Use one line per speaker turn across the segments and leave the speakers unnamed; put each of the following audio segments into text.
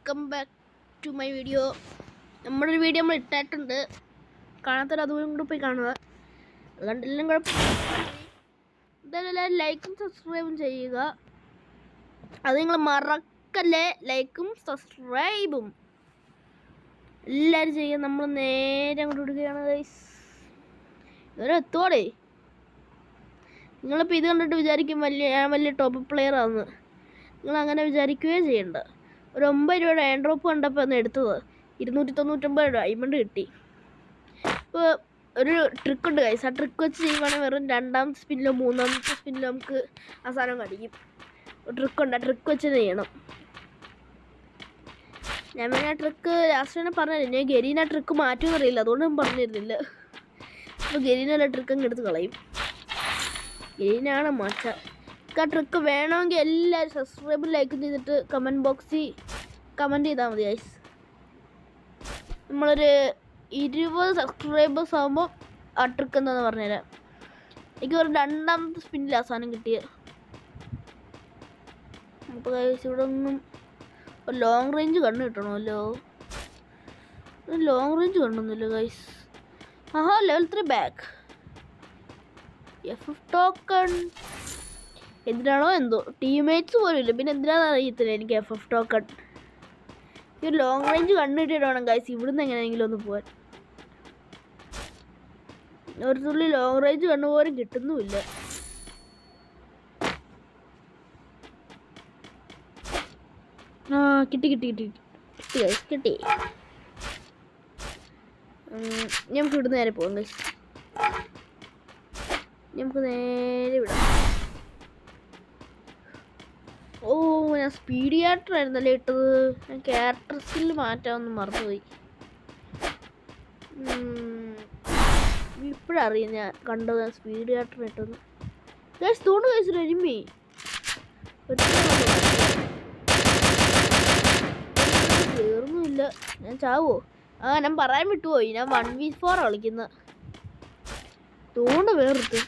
Welcome back to my video. നമ്മുടെ ഒരു video നമ്മൾ ഇട്ടിട്ടുണ്ട്, കാണാത്തൊരു അതും കൂടെ പോയി കാണുക. അതുകൊണ്ടെല്ലാം കുഴപ്പമില്ല. എന്തായാലും എല്ലാവരും ലൈക്കും സബ്സ്ക്രൈബും ചെയ്യുക. അത് നിങ്ങൾ മറക്കല്ലേ, ലൈക്കും സബ്സ്ക്രൈബും എല്ലാവരും ചെയ്യുക. നമ്മൾ നേരെ അങ്ങോട്ട് വിടുകയാണ് ഗൈസ്. ഇതുവരെ എത്തോടെ നിങ്ങളിപ്പോൾ ഇത് കണ്ടിട്ട് വിചാരിക്കും ഞാൻ വലിയ ടോപ്പ് പ്ലെയർ ആണെന്ന്. നിങ്ങൾ അങ്ങനെ വിചാരിക്കുകയും ചെയ്യണ്ട. ഒരു 9 രൂപയുടെ എയർ ഡ്രോപ്പ് കണ്ടപ്പോൾ ഒന്ന് എടുത്തത് 299 ഡയമണ്ട് കിട്ടി. ഇപ്പോൾ ഒരു ട്രിക്കുണ്ട് ഗൈസ്. ആ ട്രിക്ക് വെച്ച് ചെയ്യുവാണെങ്കിൽ വെറും 2ാമത്തെ സ്പിന്നിലോ 3ാമത്തെ സ്പിന്നിലോ നമുക്ക് ആ സാധനം കടിക്കും. ഒരു ട്രിക്കുണ്ട്, ആ ട്രിക്ക് വെച്ച് ചെയ്യണം. ഞാൻ പിന്നെ ആ ട്രിക്ക് ലാസ്റ്റ് തന്നെ പറഞ്ഞില്ല. ഞാൻ ഗരീന ട്രിക്ക് മാറ്റുമെന്ന് അറിയില്ല, അതുകൊണ്ട് ഞാൻ പറഞ്ഞിരുന്നില്ല. അപ്പോൾ ഗരീനല്ല ട്രിക്ക് അങ്ങ് എടുത്ത് കളയും. ഗരീനാണ് മാറ്റാം. ആ ട്രിക്ക് വേണമെങ്കിൽ എല്ലാവരും സബ്സ്ക്രൈബും ലൈക്കും ചെയ്തിട്ട് കമൻറ്റ് ബോക്സിൽ കമൻറ്റ് ചെയ്താൽ മതി ഗൈസ്. നമ്മളൊരു 20 സബ്സ്ക്രൈബേഴ്സ് ആകുമ്പോൾ ആ ട്രിക്ക് എന്താണെന്ന് പറഞ്ഞുതരാം. എനിക്ക് ഒരു 2ാമത്തെ സ്പിന്നിൽ അവസാനം കിട്ടിയത്. അപ്പോൾ ഗൈസ് ഇവിടെ ഒന്നും ഒരു ലോങ് റേഞ്ച് കണ്ണ് കിട്ടണമല്ലോ. ലോങ് റേഞ്ച് കണ്ടൊന്നുമില്ല ഗൈസ്. ആഹാ, ലെവൽ 3 ബാക്ക്. FF ടോക്കൺ എന്തിനാണോ എന്തോ, ടീംമേറ്റ്സ് പോലും ഇല്ല, പിന്നെ എന്തിനാണെന്ന് അറിയത്തില്ല എനിക്ക് FF ടോക്കൺ. ഈ ഒരു ലോങ് റേഞ്ച് കണ്ടിട്ടിട്ട് വേണം ഗൈസ് ഇവിടുന്ന് എങ്ങനെയെങ്കിലും ഒന്ന് പോകാൻ. ഒരു തുള്ളി ലോങ് റേഞ്ച് കണ്ടുപോലും കിട്ടുന്നുമില്ല. കിട്ടി കിട്ടി കിട്ടി കിട്ടി ഗൈസ്, കിട്ടി. നമുക്ക് ഇവിടുന്ന് നേരെ പോകാം ഗൈസ്. നമുക്ക് നേരെ വിടാം. ഓ, ഞാൻ സ്പീഡിയാട്ടർ ആയിരുന്നല്ലേ ഇട്ടത്. ഞാൻ ക്യാരക്ടർ സ്കില്ല് മാറ്റാമെന്ന് മറന്നുപോയി. ഇപ്പോഴറിയാം ഞാൻ കണ്ടത് ഞാൻ സ്പീഡിയാട്ടർ ഇട്ടെന്ന്. Guys തോണ്ട് guys എരുമി തീർന്നുമില്ല. ഞാൻ ചാവോ? ഞാൻ പറയാൻ വിട്ടുപോയി. ഞാൻ 1v4 കളിക്കുന്ന തോണ്ട് വേറിട്ട്.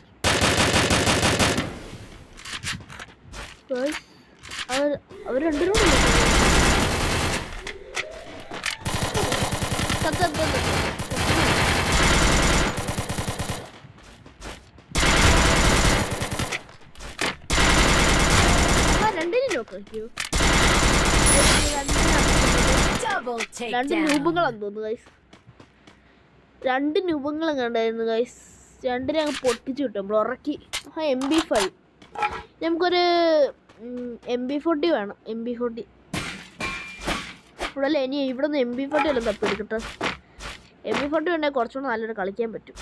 അവർ രണ്ടുപേരും രണ്ടിനും നോക്കിയോ. 2 രൂപങ്ങളാന്ന് തോന്നുന്നു ഗൈസ്. 2 രൂപങ്ങളും കണ്ടായിരുന്നു ഗൈസ്. 2നെ അങ്ങ് പൊട്ടിച്ചു കിട്ടും നമ്മൾ ഉറക്കി. MP5 നമുക്കൊരു MP40 വേണം. MP40 ഇവിടെ അല്ലേ. ഇനി ഇവിടെ നിന്ന് MP40 എല്ലാം തപ്പിയെടുക്കട്ടെ. MP40 ഉണ്ടെങ്കിൽ കുറച്ചുകൂടെ നല്ലൊരു കളിക്കാൻ പറ്റും.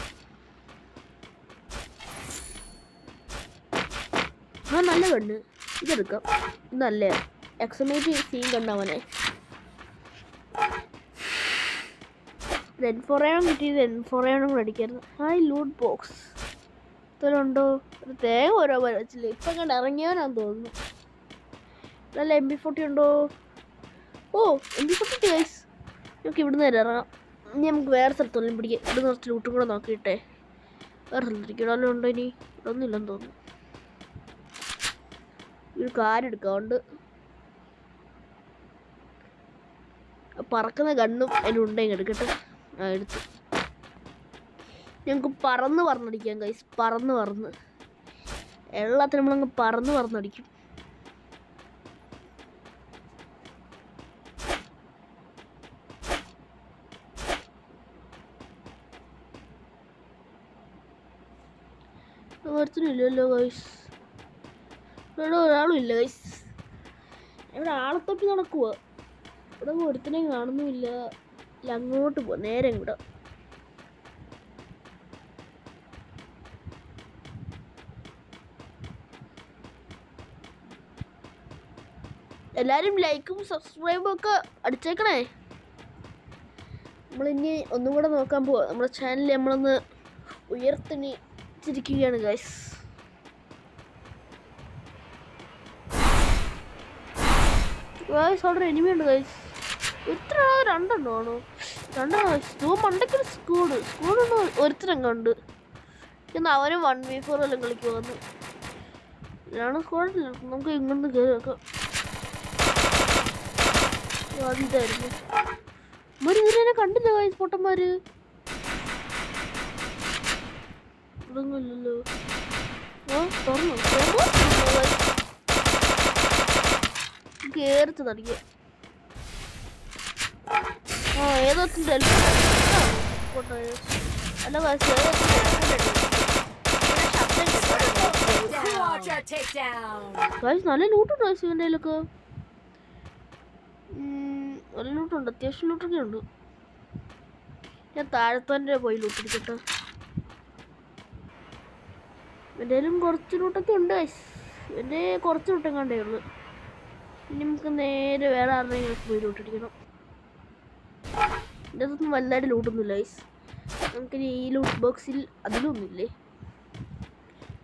നല്ല കണ്ണ് ഇതെടുക്കാം. നല്ല എക്സമേറ്റ് സീൻ കണ്ടവനെ. N4 കിട്ടിയത് N4 കൂടെ അടിക്കായിരുന്നു. ലൂട്ട് ബോക്സ് ഉണ്ടോ? ഒരു തേങ്ങ ഓരോ പോലെ വെച്ചില്ല. ഇപ്പം കണ്ട് ഇറങ്ങിയവനാന്ന് തോന്നുന്നു. നല്ല MP40 ഉണ്ടോ? ഓ, MP40 ഗൈസ്. നമുക്ക് ഇവിടുന്ന് നേരെ ഇറങ്ങാം. ഇനി നമുക്ക് വേറെ സ്ഥലത്തൊന്നും പിടിക്കാം. ഇവിടെ കുറച്ച് ലൂട്ടും കൂടെ നോക്കിയിട്ടേ വേറെ സ്ഥലത്തിരിക്കും. വല്ലതും ഉണ്ടോ? ഇനി ഇവിടെ ഒന്നും ഇല്ലെന്ന് തോന്നുന്നു. ഒരു കാരെടുക്കാറുണ്ട്. പറക്കുന്ന ഗണ്ണും അതിൻ്റെ ഉണ്ടെങ്കിൽ എടുക്കട്ടെ. എടുത്തു. ഞങ്ങൾക്ക് പറന്നടിക്കാം ഗൈസ്. പറന്ന് എല്ലാത്തിനും നമ്മളങ്ങ് പറന്നടിക്കും. ഒരുത്തിനും ഇല്ലല്ലോ ഗൈസ്. ഇവിടെ ഒരാളും ഇല്ല ഗൈസ്. ഇവിടെ ആളെ തപ്പി നടക്കുക. ഇവിടെ ഒരുത്തിനെയും കാണുന്നുമില്ല. അങ്ങോട്ട് പോവാം, നേരെ ഇവിടെ. എല്ലാവരും ലൈക്കും സബ്സ്ക്രൈബും ഒക്കെ അടിച്ചേക്കണേ. നമ്മളിനി ഒന്നും കൂടെ നോക്കാൻ പോവാം. നമ്മുടെ ചാനൽ നമ്മളൊന്ന് ഉയർത്തിരിക്കുകയാണ് ഗൈസ്. അവിടെ എനിമിയുണ്ട് ഗൈസ്. ഇത്ര 2 ആണോ? 2 മണ്ടയ്ക്കൊരു സ്കൂളുണ്ട്. ഒരുത്തരങ്ങുണ്ട്. എന്നാൽ അവനും 1v4 എല്ലാം കളിക്കുവാന്ന്. ഞാൻ സ്കൂളില്ല. നമുക്ക് ഇങ്ങോട്ട് കയറി വെക്കാം. അതിതായിരുന്നു ഇതിനെ കണ്ടില്ല ഗൈസ് പൊട്ടന്മാര്. ഇതൊന്നുമില്ലല്ലോ. തുറന്നു കേറിച്ച് തടിക്കുക. ഏതോ അല്ല ഗൈസ് നല്ല ലൂട്ടുണ്ട് ഗൈസ് ഇവൻ്റെ കയ്യിലൊക്കെ. നല്ല ലൂട്ടുണ്ട്, അത്യാവശ്യം ലൂട്ടൊക്കെ ഉണ്ട്. ഞാൻ താഴത്തന്നെ പോയി ലൂട്ടിരിക്കട്ടെ. എൻ്റെലും കുറച്ച് ലൂട്ടൊക്കെ ഉണ്ട് ഗൈസ്. എൻ്റെ കുറച്ച് ലൂട്ടം കണ്ടേ ഉള്ളു. ഇനി നമുക്ക് നേരെ വേറെ ആരുടെയെങ്കിലും പോയി ലൂട്ടിരിക്കണം. എൻ്റെ അതൊന്നും വലുതായിട്ട് ലൂട്ടൊന്നുമില്ല ഗൈസ്. നമുക്കിനി ഈ ലൂട്ട് ബോക്സിൽ അതിലൊന്നുമില്ലേ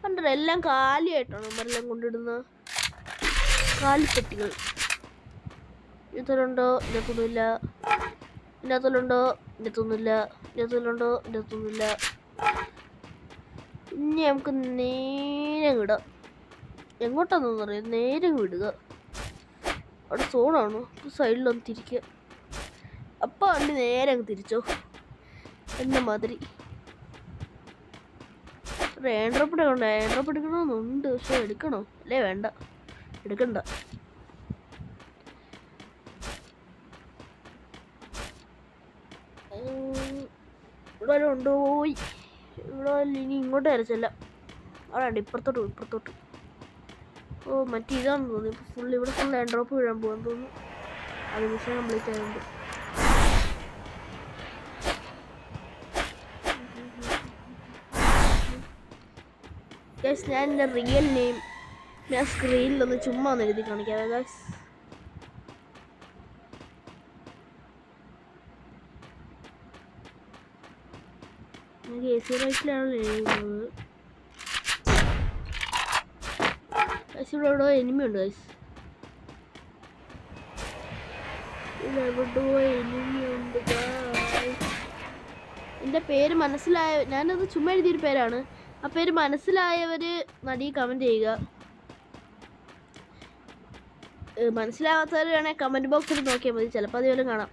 കണ്ടോ, എല്ലാം കാലിയായിട്ടാണ് നമ്മളെല്ലാം കൊണ്ടിടുന്ന കാലിപ്പെട്ടികൾ. ഇതിലുണ്ടോ ഇതിനകത്തൊന്നുമില്ല, ഇതിനകത്തുണ്ടോ ഇതിനകത്തൊന്നുമില്ല, ഇതിനകത്തുണ്ടോ ഇതിനകത്തൊന്നുമില്ല. ഇനി നമുക്ക് നേരെ വിടാം. എങ്ങോട്ടാണെന്നൊന്നും അറിയാം, നേരെ വിടുക. അവിടെ സോണാണോ സൈഡിലൊന്ന് തിരിക്കുക. അപ്പം വണ്ടി നേരെ അങ്ങ് തിരിച്ചോ എന്ന മാതിരി. എയർഡ്രോപ്പ് എടുക്കണ്ട, എയർഡ്രോപ്പ് എടുക്കണമെന്നുണ്ട്, പക്ഷെ എടുക്കണോ? അല്ലേ വേണ്ട, എടുക്കണ്ട. ഇവിടെ കൊണ്ടുപോയി ഇവിടെ ഇനി ഇങ്ങോട്ട് വരച്ചല്ല, അവിടെ ഉണ്ട് ഇപ്പുറത്തോട്ട്. ഓ മറ്റേ ഇതാണെന്ന് തോന്നുന്നു. ഇപ്പോൾ ഫുൾ ഇവിടെ ഫുൾ എയർഡ്രോപ്പ് വീഴാൻ പോകാൻ തോന്നുന്നു. അത് മിഷൻ കംപ്ലീറ്റ് ആയതുകൊണ്ട്. ഗൈസ് ഞാൻ എൻ്റെ റിയൽ നെയിം ഞാൻ സ്ക്രീനിലൊന്ന് ചുമ്മാ ഒന്ന് എഴുതി കാണിക്കാം ഗൈസ്. ഞാൻ AC റൈറ്റിലാണ് എഴുതുന്നത്. ഗൈസ് ഇവിടെ എവിടെയോ എനിമി ഉണ്ട് ഗൈസ്. ഇവിടെ എവിടെയോ എനിമി ഉണ്ട് ഗൈസ്. എൻ്റെ പേര് മനസ്സിലായ, ഞാനത് ചുമ്മാ എഴുതിയൊരു പേരാണ്. ആ പേര് മനസ്സിലായവർ നടി കമൻറ്റ് ചെയ്യുക. മനസ്സിലാവാത്തവർ വേണേൽ കമൻറ്റ് ബോക്സിൽ നോക്കിയാൽ മതി, ചിലപ്പോൾ അതുപോലെ കാണാം.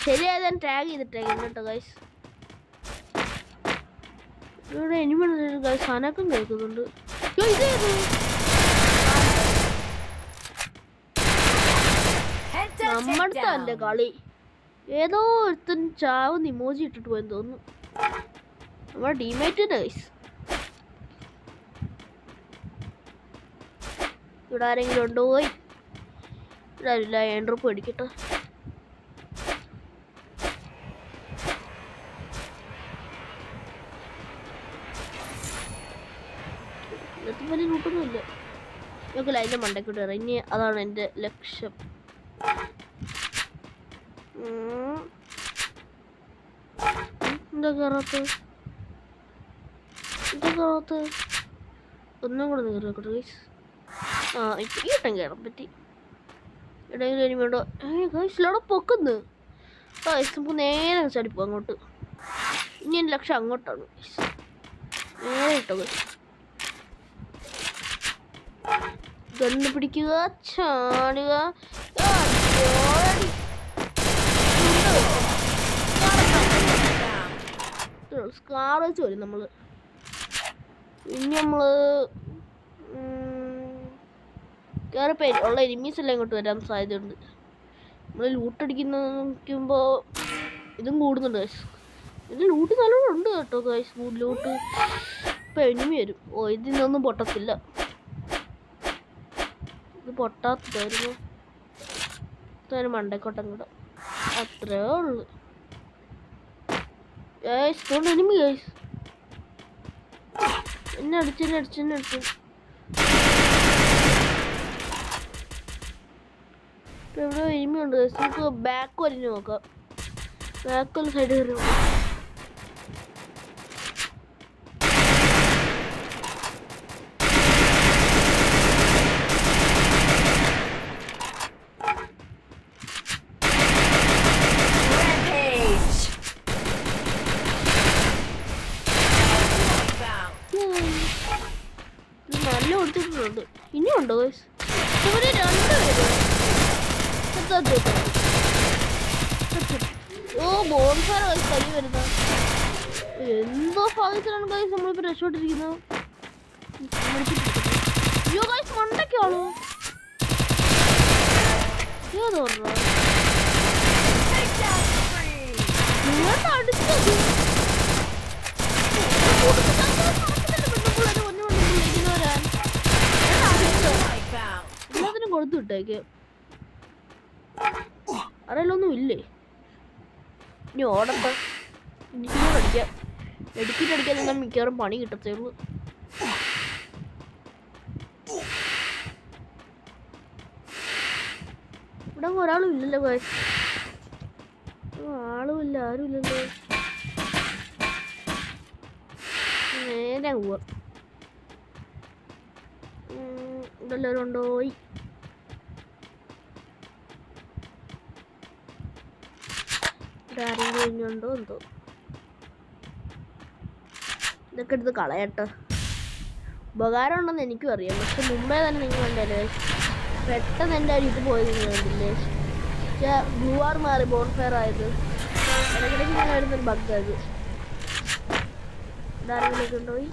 ശരിയായ ഞാൻ ടാഗ് ചെയ്തിട്ടേക്കാം കേട്ടോ ഗൈസ്. ഇവിടെ എനിമി ഗൈസ് അനക്കം കേൾക്കുന്നുണ്ട്. നമ്മുടെ തന്നെ കളി ഏതോ ഒരുത്തൻ ചാവുന്ന ഇമോജി ഇട്ടിട്ട് പോയെന്ന് തോന്നുന്നു. നമ്മുടെ ടീമേറ്റിൻ്റെ ഗൈസ്. ഇവിടെ ആരെങ്കിലും ഉണ്ടോ? പോയി ഇവിടെ ആരില്ല. എയർഡ്രോപ്പ് അടിക്കട്ടെ. ഇന്നത്തെ വലിയ ലൂട്ടൊന്നുമില്ല. ഞങ്ങൾക്ക് ലൈൻ്റെ മണ്ടയ്ക്കോട്ട് കയറാം. ഇനി അതാണ് എൻ്റെ ലക്ഷ്യം. എന്താ കയറാത്തത്? ഒന്നും കൂടെ കയറിക്കോട്ടെ ഗൈസ്. ഈ വട്ടം കയറാൻ പറ്റി. എവിടെയെങ്കിലും ഇനി വേണ്ടോ? ഗൈസ് ഇവിടെ പൊക്കുന്നു ഗൈസ്. നമുക്ക് നേരെ ചടിപ്പോ അങ്ങോട്ട്. ഇനി എൻ്റെ ലക്ഷ്യം അങ്ങോട്ടാണ് ഗൈസ്. നേരെ ഇട്ടോ ഗൈസ്. ഗണ്ണ് പിടിക്കുക, ചാടുക. സ്കാർ വെച്ച് വരും നമ്മള്. ഇനി നമ്മള് കയറിപ്പോ ഉള്ള എനിമീസ് എല്ലാം ഇങ്ങോട്ട് വരാൻ സാധ്യതയുണ്ട്. നമ്മൾ ലൂട്ടടിക്കുന്ന നോക്കുമ്പോൾ ഇതും കൂടുന്നുണ്ട് ഗൈസ്. ഇത് ലൂട്ട് നല്ലോണം ഉണ്ട് കേട്ടോ ഗൈസ്. ലൂട്ട് ഇപ്പം എനിമി വരും. ഓ ഇതിനൊന്നും പൊട്ടത്തില്ല. ഇത് പൊട്ടാത്തതായിരുന്നു. ഇതൊരു മണ്ടക്കോട്ടം കൂടെ അത്രേ ഉള്ളു ഗൈസ്. ഇതുകൊണ്ട് എനിമി ഗൈസ്. എന്നെ അടിച്ചു. ഇവിടെ എനിമിയുണ്ട് ഗൈസ്. നമുക്ക് ബാക്ക് വരിഞ്ഞ് നോക്കാം. ബാക്ക് ഒരു സൈഡ് കയറി നോക്കാം. നല്ല കൊടുത്തിട്ടുണ്ട്. ഇനിയുണ്ടോ ഗൈസ്? ഇവര് രണ്ടുപേരും ഓ ബോൺഫയർ കൈ വരുന്ന എന്തോ ഭാഗ്യത്തിലാണ് ഗൈസ് നമ്മളിപ്പോ രക്ഷപ്പെട്ടിരിക്കുന്നത്. അയ്യോ ഗൈസ് മണ്ടയ്ക്കാണോ ഏതോ നിങ്ങൾക്ക് അടുത്തത് എല്ലാത്തിനും കൊടുത്തു വിട്ടേക്ക്. അറിയാലൊന്നും ഇല്ലേ ഇനി ഓടട്ടെ. എനിക്കിനോട് അടിക്കാം. എടുക്കിട്ടടിക്കാൻ നിന്നാൽ മിക്കവാറും പണി കിട്ടത്തേ ഉള്ളൂ. ഇവിടെ ഒരാളും ഇല്ലല്ലോ ഗൈസ്. ആളും ഇല്ല, ആരും ഇല്ലല്ലോ. നേരെ പോവാ. ഇവിടെ എല്ലാവരും ഉണ്ടോയി. ആരെങ്കിലും കഴിഞ്ഞുണ്ടോ എന്തോ. ഇതൊക്കെ എടുത്ത് കളയട്ടെ. ഉപകാരം ഉണ്ടെന്ന് എനിക്കും അറിയാം. പക്ഷെ മുമ്പേ തന്നെ നിങ്ങൾ കണ്ടല്ലേ പെട്ടെന്ന് എൻ്റെ ഇത് പോയത് നിങ്ങൾ കണ്ടില്ലേ. പക്ഷേ ബ്ലൂ ആർ മാറി ബോൺഫയർ ആയത് ഇടയ്ക്കിടയ്ക്ക് ഇങ്ങനെ വരുന്നൊരു ബഗ്ഗത്. ഇതാരെങ്കിലൊക്കെ ഉണ്ടോയി.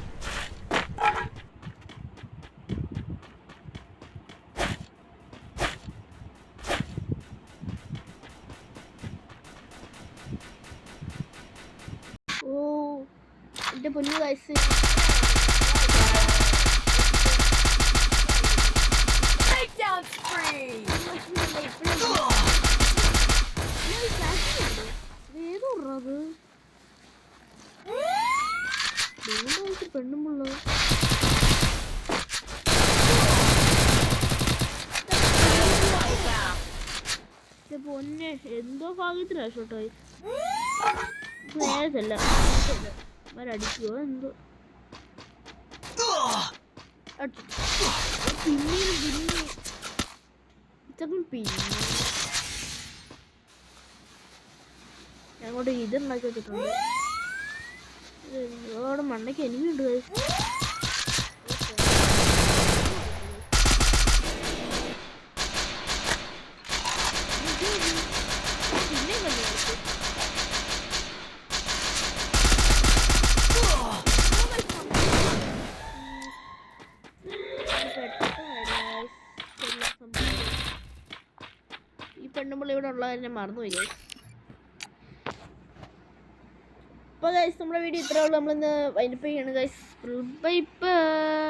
ഓ എൻ്റെ പൊന്നു വയസ്സ് ഏതോറത് പെണ്ണുമുള്ള പൊന്നെ എന്തോ ഭാഗ്യത്തിനാ ഷോട്ടായി. നേരല്ല അവരടിക്കുവോ എന്തോ. ഞങ്ങോട്ട് ഇതുണ്ടാക്കി വെച്ചിട്ടുണ്ട്. അവിടെ മണ്ടയ്ക്ക് എനിക്കുണ്ട്. ഈ പെണ്ണുമ്പോൾ ഇവിടെ ഉള്ളവരെ മറന്നുപോയി. അപ്പോൾ ഗൈസ് നമ്മുടെ വീഡിയോ ഇത്രേ ഉള്ളൂ. നമ്മളിന്ന് വൈൻഡപ്പ് ചെയ്യാണ് ഗൈസ്. Bye bye.